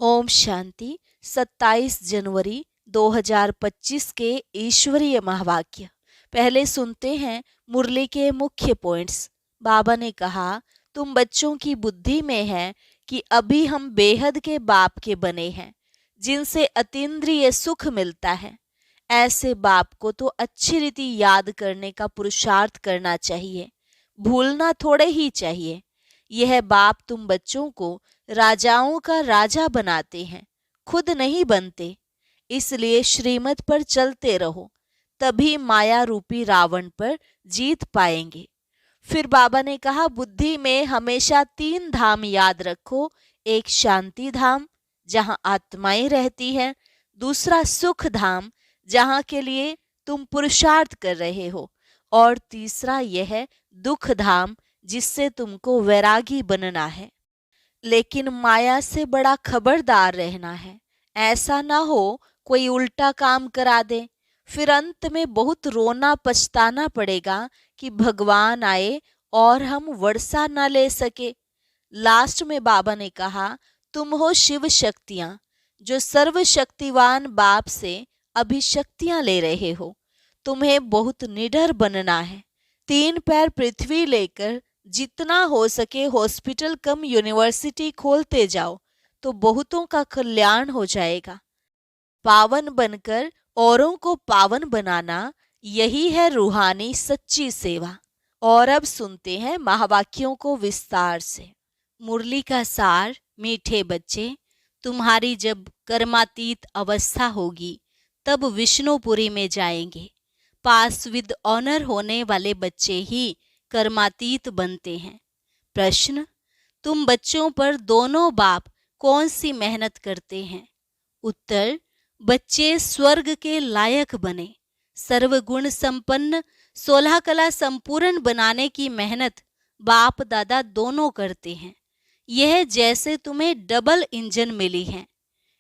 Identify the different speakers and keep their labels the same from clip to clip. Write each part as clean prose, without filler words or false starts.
Speaker 1: ओम शांति। 27 जनवरी 2025 के ईश्वरीय महावाक्य। पहले सुनते हैं मुरली के मुख्य पॉइंट्स। बाबा ने कहा, तुम बच्चों की बुद्धि में है कि अभी हम बेहद के बाप के बने हैं, जिनसे अतीन्द्रिय सुख मिलता है। ऐसे बाप को तो अच्छी रीति याद करने का पुरुषार्थ करना चाहिए, भूलना थोड़े ही चाहिए। यह बाप तुम बच्चों को राजाओं का राजा बनाते हैं, खुद नहीं बनते। इसलिए श्रीमत पर चलते रहो, तभी माया रूपी रावण पर जीत पाएंगे। फिर बाबा ने कहा, बुद्धि में हमेशा 3 धाम याद रखो। एक शांति धाम, जहां आत्माएं रहती हैं। दूसरा सुख धाम, जहां के लिए तुम पुरुषार्थ कर रहे हो। और तीसरा यह दुख धाम, जिससे तुमको वैरागी बनना है। लेकिन माया से बड़ा खबरदार रहना है, ऐसा ना हो कोई उल्टा काम करा दे। फिर अंत में बहुत रोना पछताना पड़ेगा कि भगवान आए और हम वर्षा न ले सके। लास्ट में बाबा ने कहा, तुम हो शिव शक्तियां, जो सर्वशक्तिवान बाप से अभी शक्तियां ले रहे हो। तुम्हें बहुत निडर बनना है। 3 पैर पृथ्वी लेकर जितना हो सके हॉस्पिटल कम यूनिवर्सिटी खोलते जाओ, तो बहुतों का कल्याण हो जाएगा। पावन बनकर औरों को पावन बनाना, यही है रूहानी सच्ची सेवा। और अब सुनते हैं महावाक्यों को विस्तार से। मुरली का सार। मीठे बच्चे, तुम्हारी जब कर्मातीत अवस्था होगी, तब विष्णुपुरी में जाएंगे। पास विद ऑनर होने वाले बच्चे ही कर्मातीत बनते हैं। प्रश्न, तुम बच्चों पर दोनों बाप कौन सी मेहनत करते हैं? उत्तर, बच्चे स्वर्ग के लायक बने, सर्वगुण संपन्न, 16 कला संपूर्ण बनाने की मेहनत बाप दादा दोनों करते हैं। यह जैसे तुम्हें डबल इंजन मिली है,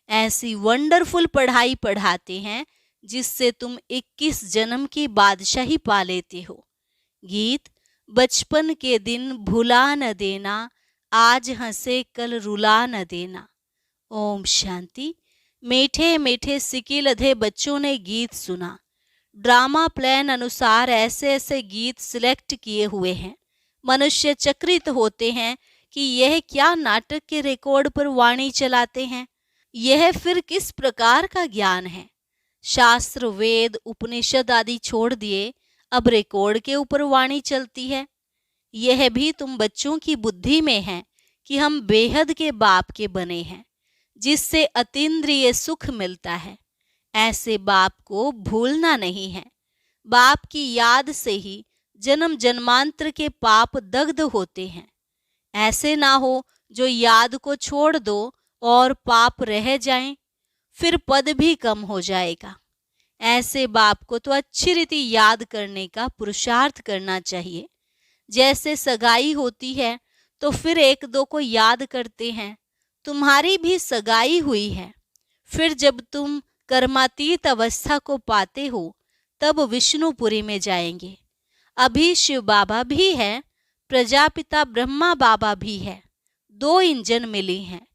Speaker 1: ऐसी वंडरफुल पढ़ाई पढ़ाते हैं, जिससे तुम 21 जन्म की बादशाही पा लेते हो। गीत, बचपन के दिन भुला न देना, आज हंसे कल रुला न देना। ओम शांति। मीठे मीठे सिकी लधे बच्चों ने गीत सुना। ड्रामा प्लान अनुसार ऐसे ऐसे गीत सिलेक्ट किए हुए हैं। मनुष्य चक्रित होते हैं कि यह क्या नाटक के रिकॉर्ड पर वाणी चलाते हैं। यह फिर किस प्रकार का ज्ञान है? शास्त्र, वेद, उपनिषद आदि छोड़ दिए, अब रिकॉर्ड के ऊपर वाणी चलती है। यह भी तुम बच्चों की बुद्धि में है कि हम बेहद के बाप के बने हैं, जिससे अतीन्द्रिय सुख मिलता है। ऐसे बाप को भूलना नहीं है। बाप की याद से ही जन्म जन्मांतर के पाप दग्ध होते हैं। ऐसे ना हो जो याद को छोड़ दो और पाप रह जाएं, फिर पद भी कम हो जाएगा। ऐसे बाप को तो अच्छी रीति याद करने का पुरुषार्थ करना चाहिए। जैसे सगाई होती है तो फिर 1-2 को याद करते हैं। तुम्हारी भी सगाई हुई है। फिर जब तुम कर्मातीत अवस्था को पाते हो, तब विष्णुपुरी में जाएंगे। अभी शिव बाबा भी है, प्रजापिता ब्रह्मा बाबा भी है। 2 इंजन मिली हैं,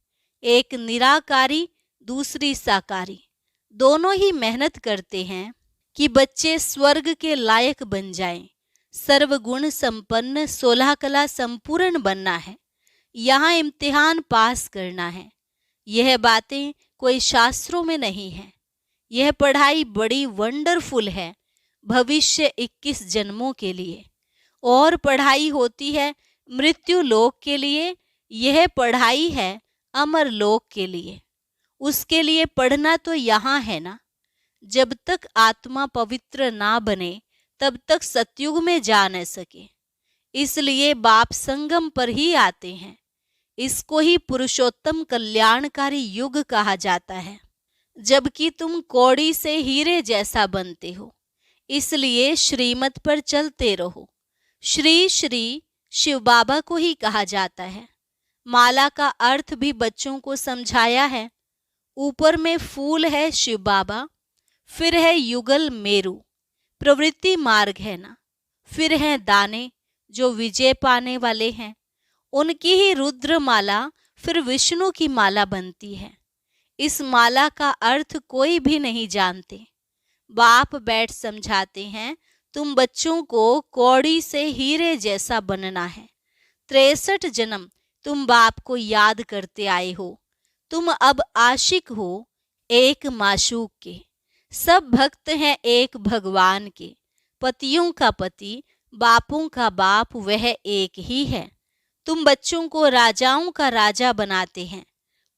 Speaker 1: एक निराकारी, दूसरी साकारी। दोनों ही मेहनत करते हैं कि बच्चे स्वर्ग के लायक बन जाएं। सर्वगुण संपन्न, 16 कला संपूर्ण बनना है। यहाँ इम्तिहान पास करना है। यह बातें कोई शास्त्रों में नहीं है। यह पढ़ाई बड़ी वंडरफुल है, भविष्य 21 जन्मों के लिए। और पढ़ाई होती है मृत्यु लोक के लिए। यह पढ़ाई है अमर लोक के लिए। उसके लिए पढ़ना तो यहाँ है ना। जब तक आत्मा पवित्र ना बने, तब तक सतयुग में जा न सके। इसलिए बाप संगम पर ही आते हैं। इसको ही पुरुषोत्तम कल्याणकारी युग कहा जाता है, जबकि तुम कौड़ी से हीरे जैसा बनते हो। इसलिए श्रीमत पर चलते रहो। श्री श्री शिव बाबा को ही कहा जाता है। माला का अर्थ भी बच्चों को समझाया है। ऊपर में फूल है शिव बाबा, फिर है युगल मेरु, प्रवृत्ति मार्ग है ना। फिर हैं दाने, जो विजय पाने वाले हैं। उनकी ही रुद्र माला फिर विष्णु की माला बनती है। इस माला का अर्थ कोई भी नहीं जानते। बाप बैठ समझाते हैं, तुम बच्चों को कौड़ी से हीरे जैसा बनना है। 63 जन्म तुम बाप को याद करते आए हो। तुम अब आशिक हो एक माशूक के। सब भक्त हैं एक भगवान के। पतियों का पति, बापों का बाप वह एक ही है। तुम बच्चों को राजाओं का राजा बनाते हैं,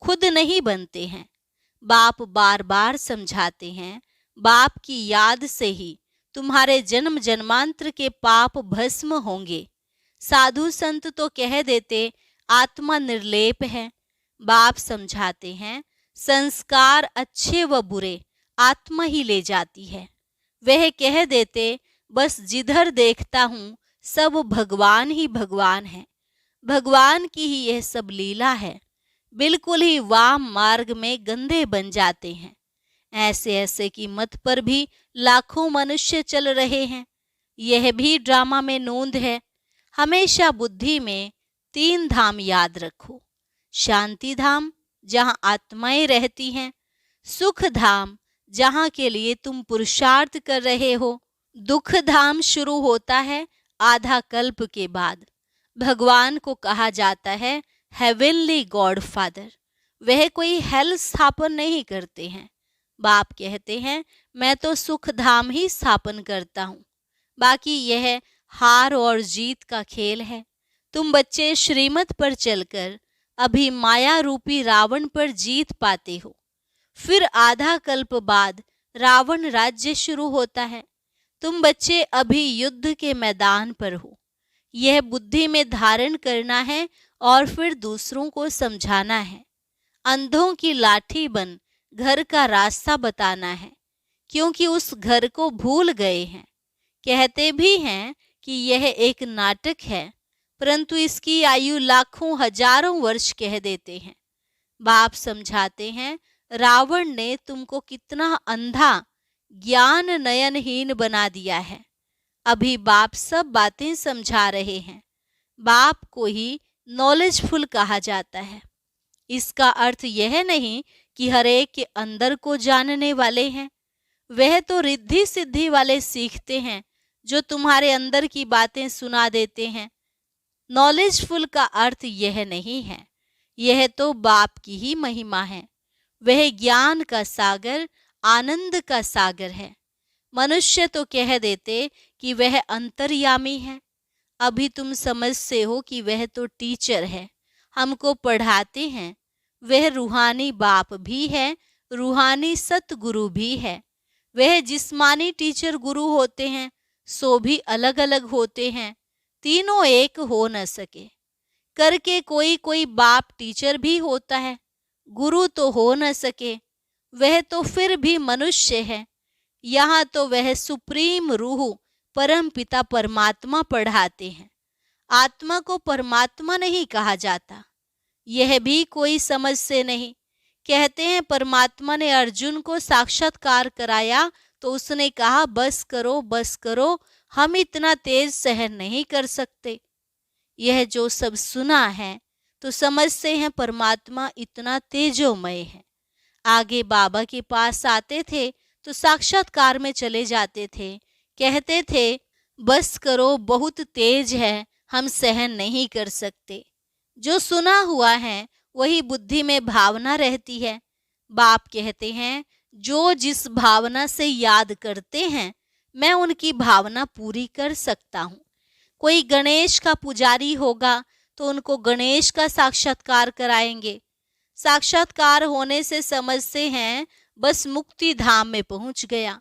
Speaker 1: खुद नहीं बनते हैं। बाप बार बार समझाते हैं, बाप की याद से ही तुम्हारे जन्म जन्मांतर के पाप भस्म होंगे। साधु संत तो कह देते आत्मा निर्लेप है। बाप समझाते हैं, संस्कार अच्छे व बुरे आत्मा ही ले जाती है। वह कह देते बस जिधर देखता हूँ सब भगवान ही भगवान है। भगवान की ही यह सब लीला है। बिल्कुल ही वाम मार्ग में गंदे बन जाते हैं। ऐसे ऐसे की मत पर भी लाखों मनुष्य चल रहे हैं। यह भी ड्रामा में नोंद है। हमेशा बुद्धि में 3 धाम याद रखो। शांति धाम जहाँ आत्माएं रहती हैं, सुख धाम जहाँ के लिए तुम पुरुषार्थ कर रहे हो, दुख धाम शुरू होता है आधा कल्प के बाद। भगवान को कहा जाता है हेवनली गॉड फादर। वह कोई हेल स्थापन नहीं करते हैं। बाप कहते हैं मैं तो सुख धाम ही स्थापन करता हूँ। बाकी यह हार और जीत का खेल है। तुम बच्चे श्रीमत पर चलकर अभी माया रूपी रावण पर जीत पाते हो। फिर आधा कल्प बाद रावण राज्य शुरू होता है। तुम बच्चे अभी युद्ध के मैदान पर हो। यह बुद्धि में धारण करना है और फिर दूसरों को समझाना है। अंधों की लाठी बन घर का रास्ता बताना है, क्योंकि उस घर को भूल गए हैं। कहते भी हैं कि यह एक नाटक है, परंतु इसकी आयु लाखों हजारों वर्ष कह देते हैं। बाप समझाते हैं रावण ने तुमको कितना अंधा ज्ञान नयनहीन बना दिया है। अभी बाप सब बातें समझा रहे हैं। बाप को ही नॉलेजफुल कहा जाता है। इसका अर्थ यह नहीं कि हर एक के अंदर को जानने वाले हैं। वह तो रिद्धि सिद्धि वाले सीखते हैं जो तुम्हारे अंदर की बातें सुना देते हैं। नॉलेजफुल का अर्थ यह नहीं है। यह तो बाप की ही महिमा है। वह ज्ञान का सागर, आनंद का सागर है। मनुष्य तो कह देते कि वह अंतर्यामी है। अभी तुम समझते हो कि वह तो टीचर है, हमको पढ़ाते हैं। वह रूहानी बाप भी है, रूहानी सतगुरु भी है। वह जिस्मानी टीचर गुरु होते हैं, सो भी अलग अलग होते हैं। तीनों एक हो न सके। करके कोई कोई बाप टीचर भी होता है, गुरु तो हो न सके। वह तो फिर भी मनुष्य है। यहाँ तो वह सुप्रीम रूह परम पिता परमात्मा पढ़ाते हैं। आत्मा को परमात्मा नहीं कहा जाता। यह भी कोई समझ से नहीं। कहते हैं परमात्मा ने अर्जुन को साक्षात्कार कराया तो उसने कहा बस करो बस करो, हम इतना तेज सहन नहीं कर सकते। यह जो सब सुना है तो समझते हैं परमात्मा इतना तेजोमय है। आगे बाबा के पास आते थे तो साक्षात्कार में चले जाते थे। कहते थे बस करो, बहुत तेज है, हम सहन नहीं कर सकते। जो सुना हुआ है वही बुद्धि में भावना रहती है। बाप कहते हैं जो जिस भावना से याद करते हैं मैं उनकी भावना पूरी कर सकता हूँ। कोई गणेश का पुजारी होगा तो उनको गणेश का साक्षात्कार कराएंगे। साक्षात्कार होने से समझते हैं बस मुक्ति धाम में पहुंच गया,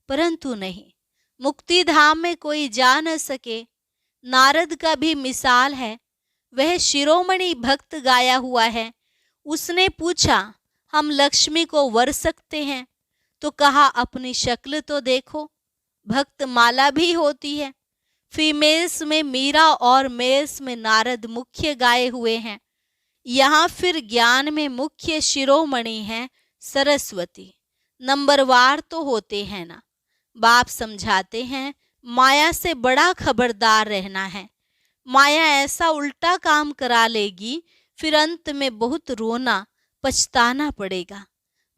Speaker 1: परंतु नहीं, मुक्ति धाम में कोई जा न सके। नारद का भी मिसाल है। वह शिरोमणि भक्त गाया हुआ है। उसने पूछा हम लक्ष्मी को वर सकते हैं? तो कहा अपनी शक्ल तो देखो। भक्त माला भी होती है। फीमेल्स में मीरा और मेल्स में नारद मुख्य गाए हुए हैं। यहाँ फिर ज्ञान में मुख्य शिरोमणि है सरस्वती। नंबरवार तो होते हैं ना। बाप समझाते हैं माया से बड़ा खबरदार रहना है। माया ऐसा उल्टा काम करा लेगी, फिर अंत में बहुत रोना पछताना पड़ेगा।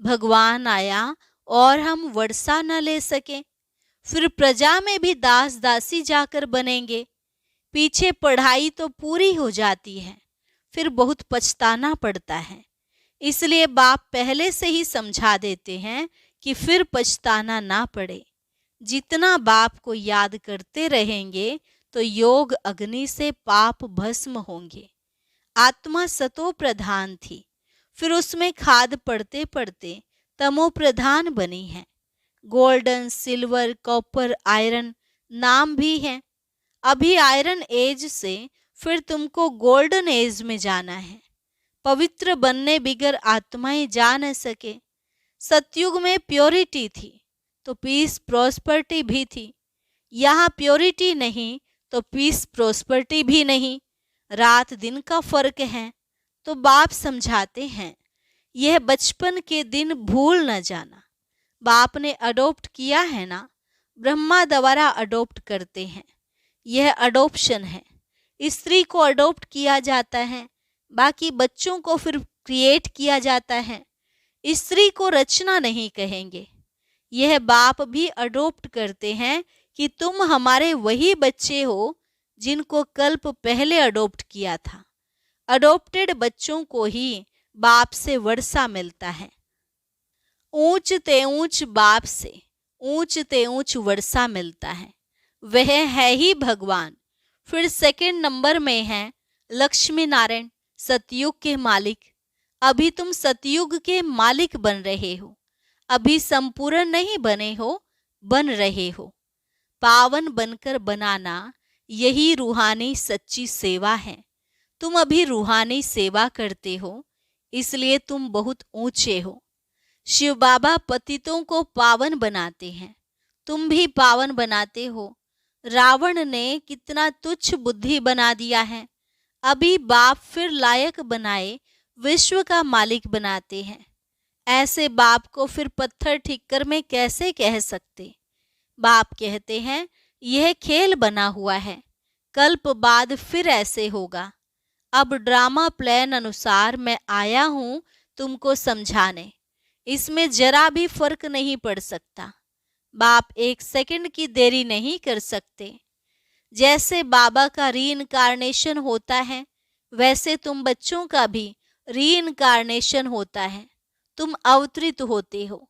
Speaker 1: भगवान आया और हम वर्षा न ले सके, फिर प्रजा में भी दास दासी जाकर बनेंगे। पीछे पढ़ाई तो पूरी हो जाती है, फिर बहुत पछताना पड़ता है। इसलिए बाप पहले से ही समझा देते हैं कि फिर पछताना ना पड़े। जितना बाप को याद करते रहेंगे तो योग अग्नि से पाप भस्म होंगे। आत्मा सतो प्रधान थी, फिर उसमें खाद पड़ते पड़ते तमो प्रधान बनी है। गोल्डन, सिल्वर, कॉपर, आयरन नाम भी हैं। अभी आयरन एज से फिर तुमको गोल्डन एज में जाना है। पवित्र बनने बिगर आत्माएं जा न सके। सतयुग में प्योरिटी थी तो पीस प्रॉस्पर्टी भी थी। यहाँ प्योरिटी नहीं तो पीस प्रॉस्पर्टी भी नहीं। रात दिन का फर्क है। तो बाप समझाते हैं, यह बचपन के दिन भूल न जाना। बाप ने अडॉप्ट किया है ना, ब्रह्मा द्वारा अडॉप्ट करते हैं। यह अडॉप्शन है। स्त्री को अडॉप्ट किया जाता है, बाकी बच्चों को फिर क्रिएट किया जाता है। स्त्री को रचना नहीं कहेंगे। यह बाप भी अडॉप्ट करते हैं कि तुम हमारे वही बच्चे हो जिनको कल्प पहले अडॉप्ट किया था। अडॉप्टेड बच्चों को ही बाप से वर्षा मिलता है। ऊंच ते ऊंच बाप से ऊंच ते ऊंच वर्षा मिलता है। वह है ही भगवान। फिर सेकंड नंबर में है लक्ष्मी नारायण, सतयुग के मालिक। अभी तुम सतयुग के मालिक बन रहे हो। अभी संपूर्ण नहीं बने हो, बन रहे हो। पावन बनकर बनाना, यही रूहानी सच्ची सेवा है। तुम अभी रूहानी सेवा करते हो, इसलिए तुम बहुत ऊंचे हो। शिव बाबा पतितों को पावन बनाते हैं, तुम भी पावन बनाते हो। रावण ने कितना तुच्छ बुद्धि बना दिया है। अभी बाप फिर लायक बनाए विश्व का मालिक बनाते हैं। ऐसे बाप को फिर पत्थर ठिक्कर में कैसे कह सकते। बाप कहते हैं, यह खेल बना हुआ है, कल्प बाद फिर ऐसे होगा। अब ड्रामा प्लान अनुसार मैं आया हूं तुमको समझाने। इसमें जरा भी फर्क नहीं पड़ सकता। बाप एक सेकंड की देरी नहीं कर सकते। जैसे बाबा का रीइंकार्नेशन होता है, वैसे तुम बच्चों का भी रीइंकार्नेशन होता है। तुम अवतरित होते हो।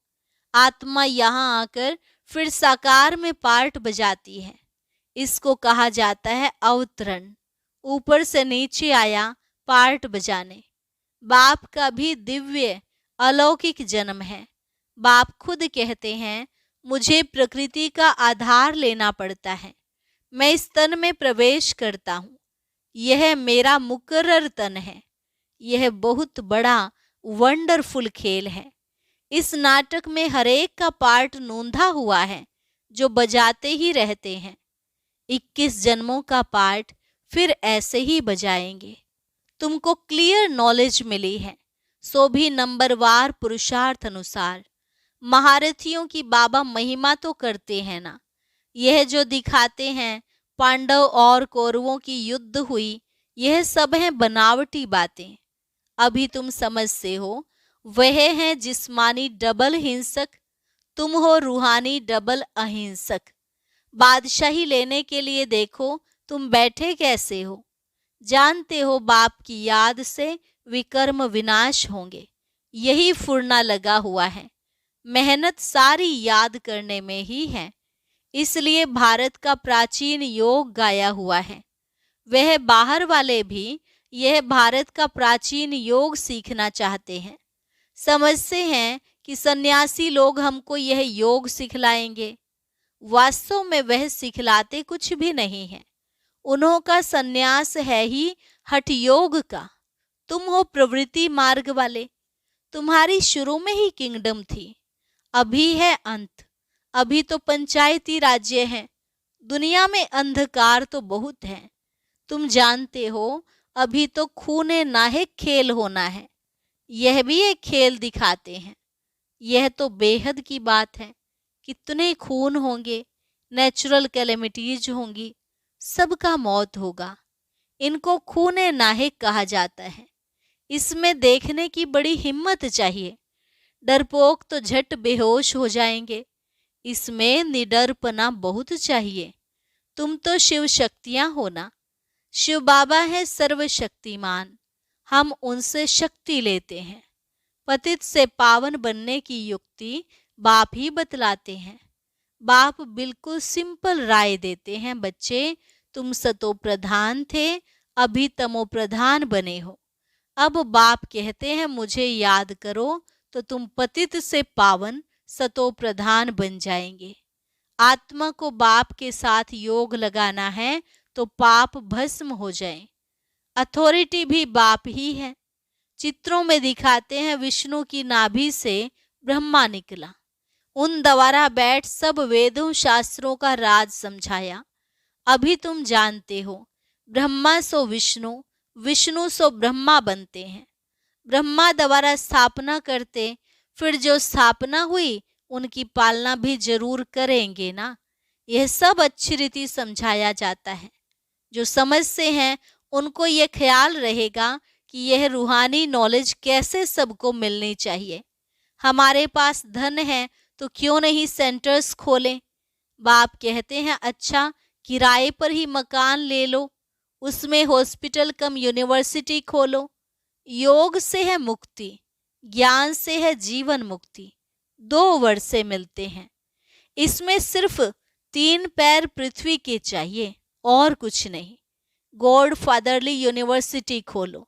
Speaker 1: आत्मा यहाँ आकर फिर साकार में पार्ट बजाती है। इसको कहा जाता है अवतरण। ऊपर से नीचे आया पार्ट बजाने। बाप का भी दिव्य अलौकिक जन्म है। बाप खुद कहते हैं, मुझे प्रकृति का आधार लेना पड़ता है। मैं इस तन में प्रवेश करता हूँ। यह मेरा मुकर्रर तन है। यह बहुत बड़ा वंडरफुल खेल है। इस नाटक में हरेक का पार्ट नोंधा हुआ है, जो बजाते ही रहते हैं। 21 जन्मों का पार्ट फिर ऐसे ही बजाएंगे। तुमको क्लियर नॉलेज मिली है, सो भी नंबरवार पुरुषार्थ अनुसार। महारथियों की बाबा महिमा तो करते हैं ना। यह जो दिखाते हैं पांडव और कौरवों की युद्ध हुई, यह सब हैं बनावटी बातें। अभी तुम समझते हो, वह है जिस्मानी डबल हिंसक, तुम हो रूहानी डबल अहिंसक। बादशाही लेने के लिए देखो तुम बैठे कैसे हो। जानते हो बाप की याद से विकर्म विनाश होंगे। यही फुरना लगा हुआ है। मेहनत सारी याद करने में ही है। इसलिए भारत का प्राचीन योग गाया हुआ है। वह बाहर वाले भी यह भारत का प्राचीन योग सीखना चाहते हैं। समझते हैं कि सन्यासी लोग हमको यह योग सिखलाएंगे। वास्तव में वह सिखलाते कुछ भी नहीं है। उन्हों का सन्यास है ही हठ योग का। तुम हो प्रवृत्ति मार्ग वाले। तुम्हारी शुरू में ही किंगडम थी, अभी है अंत। अभी तो पंचायती राज्य है। दुनिया में अंधकार तो बहुत है। तुम जानते हो, अभी तो खूने नाहक खेल होना है। यह भी एक खेल दिखाते हैं। यह तो बेहद की बात है। कितने खून होंगे, नेचुरल कैलेमिटीज होंगी, सबका मौत होगा। इनको खूने नाहक कहा जाता है। इसमें देखने की बड़ी हिम्मत चाहिए। डरपोक तो झट बेहोश हो जाएंगे। इसमें निडरपना बहुत चाहिए। तुम तो शिव शक्तियां हो ना। शिव बाबा है सर्वशक्तिमान। हम उनसे शक्ति लेते हैं। पतित से पावन बनने की युक्ति बाप ही बतलाते हैं। बाप बिल्कुल सिंपल राय देते हैं, बच्चे तुम सतो प्रधान थे, अभी तमो प्रधान बने हो। अब बाप कहते हैं मुझे याद करो, तो तुम पतित से पावन सतो प्रधान बन जाएंगे। आत्मा को बाप के साथ योग लगाना है तो पाप भस्म हो जाए। अथॉरिटी भी बाप ही है। चित्रों में दिखाते हैं विष्णु की नाभि से ब्रह्मा निकला, उन द्वारा बैठ सब वेदों शास्त्रों का राज समझाया। अभी तुम जानते हो ब्रह्मा सो विष्णु, विष्णु सो ब्रह्मा बनते हैं। ब्रह्मा द्वारा स्थापना करते, फिर जो स्थापना हुई उनकी पालना भी जरूर करेंगे ना। यह सब अच्छी रीति समझाया जाता है। जो समझते हैं उनको यह ख्याल रहेगा कि यह रूहानी नॉलेज कैसे सबको मिलनी चाहिए। हमारे पास धन है तो क्यों नहीं सेंटर्स खोलें। बाप कहते हैं अच्छा किराए पर ही मकान ले लो, उसमें हॉस्पिटल कम यूनिवर्सिटी खोलो। योग से है मुक्ति, ज्ञान से है जीवन मुक्ति। 2 वर्ड से मिलते हैं। इसमें सिर्फ 3 पैर पृथ्वी के चाहिए और कुछ नहीं। गॉड फादरली यूनिवर्सिटी खोलो,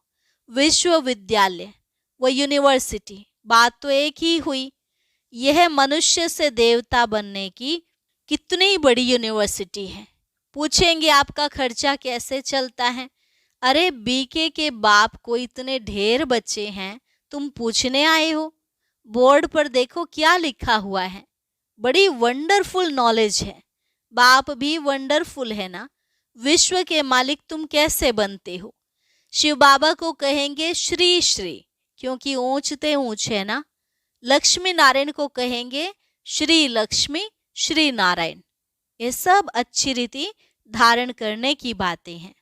Speaker 1: विश्वविद्यालय व यूनिवर्सिटी, बात तो एक ही हुई। यह मनुष्य से देवता बनने की कितनी बड़ी यूनिवर्सिटी है। पूछेंगे आपका खर्चा कैसे चलता है। अरे बीके के बाप को इतने ढेर बच्चे हैं, तुम पूछने आए हो। बोर्ड पर देखो क्या लिखा हुआ है। बड़ी वंडरफुल नॉलेज है। बाप भी वंडरफुल है ना। विश्व के मालिक तुम कैसे बनते हो। शिव बाबा को कहेंगे श्री श्री, क्योंकि ऊंचते ऊंच है ना। लक्ष्मी नारायण को कहेंगे श्री लक्ष्मी श्री नारायण। ये सब अच्छी रीति धारण करने की बातें हैं।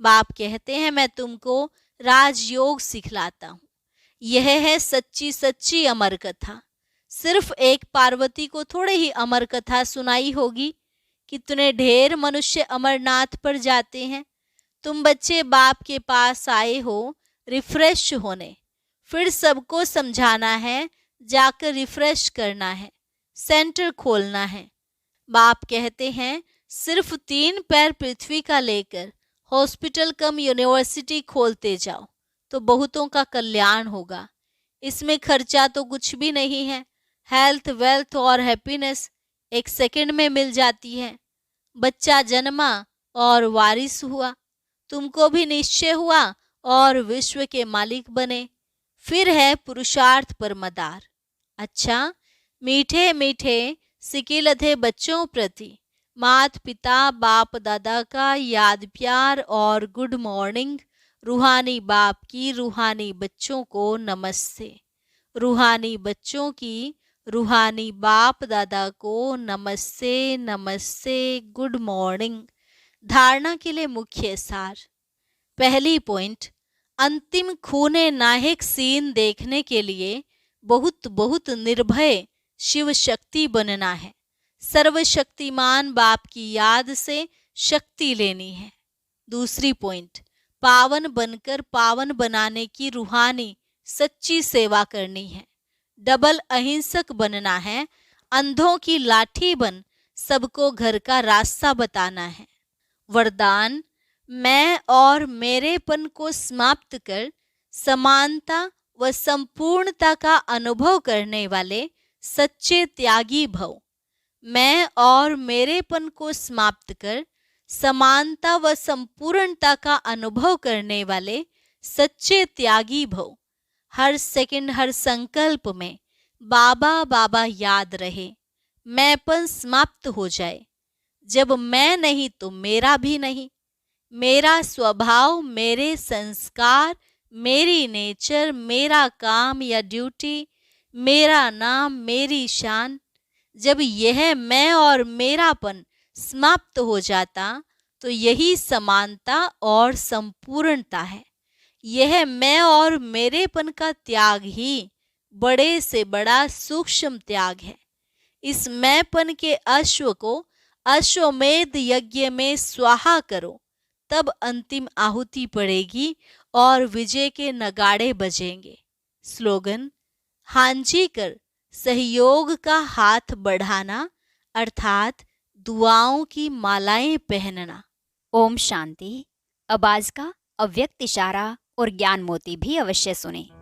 Speaker 1: बाप कहते हैं मैं तुमको राजयोग सिखलाता हूँ। यह है सच्ची सच्ची अमर कथा। सिर्फ एक पार्वती को थोड़े ही अमर कथा सुनाई होगी। कितने ढेर मनुष्य अमरनाथ पर जाते हैं। तुम बच्चे बाप के पास आए हो रिफ्रेश होने, फिर सबको समझाना है, जाकर रिफ्रेश करना है, सेंटर खोलना है। बाप कहते हैं सिर्फ 3 पैर पृथ्वी का लेकर हॉस्पिटल कम यूनिवर्सिटी खोलते जाओ तो बहुतों का कल्याण होगा। इसमें खर्चा तो कुछ भी नहीं है। हेल्थ, वेल्थ और हैप्पीनेस 1 सेकंड में मिल जाती है। बच्चा जन्मा और वारिस हुआ, तुमको भी निश्चय हुआ और विश्व के मालिक बने। फिर है पुरुषार्थ पर मदार। अच्छा, मीठे मीठे सिकिलधे बच्चों प्रति मात पिता बाप दादा का याद प्यार और गुड मॉर्निंग। रूहानी बाप की रूहानी बच्चों को नमस्ते। रूहानी बच्चों की रूहानी बाप दादा को नमस्ते नमस्ते, गुड मॉर्निंग। धारणा के लिए मुख्य सार। पहली पॉइंट, अंतिम खूने नाहक सीन देखने के लिए बहुत बहुत निर्भय शिव शक्ति बनना है। सर्वशक्तिमान बाप की याद से शक्ति लेनी है। दूसरी पॉइंट, पावन बनकर पावन बनाने की रूहानी सच्ची सेवा करनी है। डबल अहिंसक बनना है। अंधों की लाठी बन सबको घर का रास्ता बताना है। वरदान, मैं और मेरेपन को समाप्त कर समानता व संपूर्णता का अनुभव करने वाले सच्चे त्यागी भव। मैं और मेरेपन को समाप्त कर समानता व संपूर्णता का अनुभव करने वाले सच्चे त्यागी भव। हर सेकंड, हर संकल्प में बाबा बाबा याद रहे। मैंपन समाप्त हो जाए। जब मैं नहीं तो मेरा भी नहीं। मेरा स्वभाव, मेरे संस्कार, मेरी नेचर, मेरा काम या ड्यूटी, मेरा नाम, मेरी शान। जब यह मैं और मेरापन समाप्त हो जाता तो यही समानता और संपूर्णता है। यह मैं और मेरेपन का त्याग ही बड़े से बड़ा सूक्ष्म त्याग है। इस मैंपन के अश्व को अश्वमेध यज्ञ में स्वाहा करो, तब अंतिम आहुति पड़ेगी और विजय के नगाड़े बजेंगे। स्लोगन: हांजी कर सहयोग का हाथ बढ़ाना, अर्थात दुआओं की मालाएं पहनना।
Speaker 2: ओम शांति। अब आज का अव्यक्त इशारा और ज्ञान मोती भी अवश्य सुने।